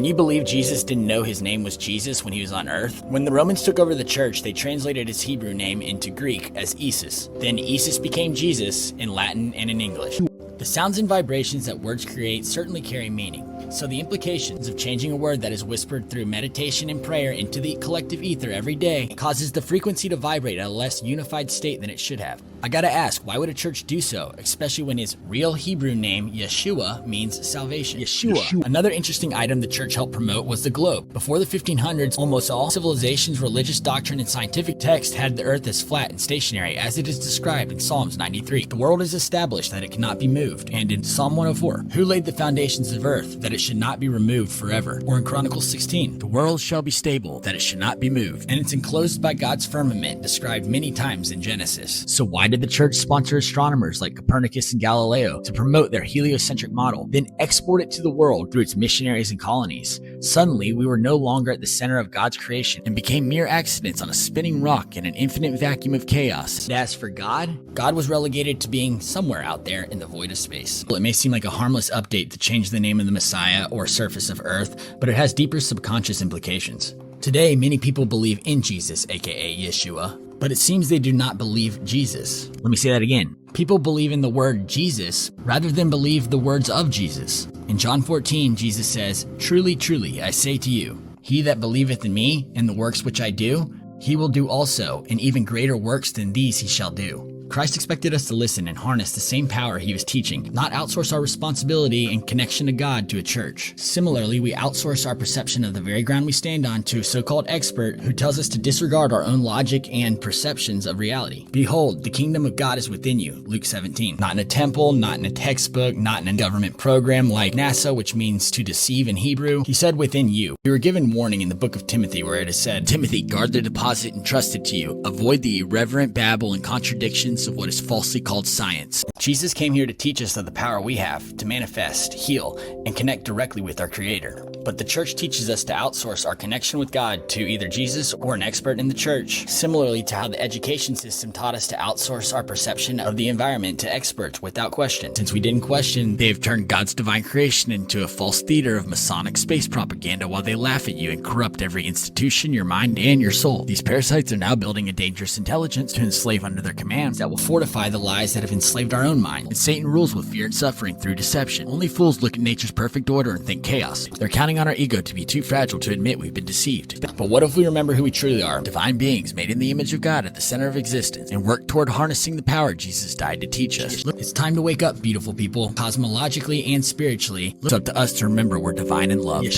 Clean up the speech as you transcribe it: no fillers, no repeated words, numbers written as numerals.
Can you believe Jesus didn't know his name was Jesus when he was on earth? When the Romans took over the church, they translated his Hebrew name into Greek as Isis. Then Isis became Jesus in Latin and in English. The sounds and vibrations that words create certainly carry meaning. So the implications of changing a word that is whispered through meditation and prayer into the collective ether every day causes the frequency to vibrate at a less unified state than it should have. I gotta ask, why would a church do so, especially when his real Hebrew name, Yeshua, means salvation? Yeshua. Another interesting item the church helped promote was the globe. Before the 1500s, almost all civilizations, religious doctrine, and scientific text had the earth as flat and stationary, as it is described in Psalms 93. The world is established that it cannot be moved, and in Psalm 104, who laid the foundations of earth, that it should not be removed forever? Or in Chronicles 16, the world shall be stable, that it should not be moved, and it's enclosed by God's firmament, described many times in Genesis. So why did the church sponsor astronomers like Copernicus and Galileo to promote their heliocentric model, then export it to the world through its missionaries and colonies? Suddenly, we were no longer at the center of God's creation and became mere accidents on a spinning rock in an infinite vacuum of chaos. And as for God, God was relegated to being somewhere out there in the void of space. Well, it may seem like a harmless update to change the name of the Messiah or surface of Earth, but it has deeper subconscious implications. Today, many people believe in Jesus, aka Yeshua, but it seems they do not believe Jesus. Let me say that again. People believe in the word Jesus rather than believe the words of Jesus. In John 14, Jesus says, "Truly, truly, I say to you, he that believeth in me and the works which I do, he will do also, and even greater works than these he shall do." Christ expected us to listen and harness the same power he was teaching, not outsource our responsibility and connection to God to a church. Similarly, we outsource our perception of the very ground we stand on to a so-called expert who tells us to disregard our own logic and perceptions of reality. Behold, the kingdom of God is within you, Luke 17. Not in a temple, not in a textbook, not in a government program like NASA, which means to deceive in Hebrew. He said within you. We were given warning in the book of Timothy where it is said, "Timothy, guard the deposit entrusted to you. Avoid the irreverent babble and contradictions of what is falsely called science." Jesus came here to teach us of the power we have to manifest, heal, and connect directly with our Creator. But the church teaches us to outsource our connection with God to either Jesus or an expert in the church, similarly to how the education system taught us to outsource our perception of the environment to experts without question. Since we didn't question, they have turned God's divine creation into a false theater of Masonic space propaganda while they laugh at you and corrupt every institution, your mind, and your soul. These parasites are now building a dangerous intelligence to enslave under their commands that will fortify the lies that have enslaved our own mind. And Satan rules with fear and suffering through deception. Only fools look at nature's perfect order and think chaos. They're counting on our ego to be too fragile to admit we've been deceived. But what if we remember who we truly are? Divine beings made in the image of God at the center of existence, and work toward harnessing the power Jesus died to teach us. It's time to wake up, beautiful people. Cosmologically and spiritually, it's up to us to remember we're divine and loved.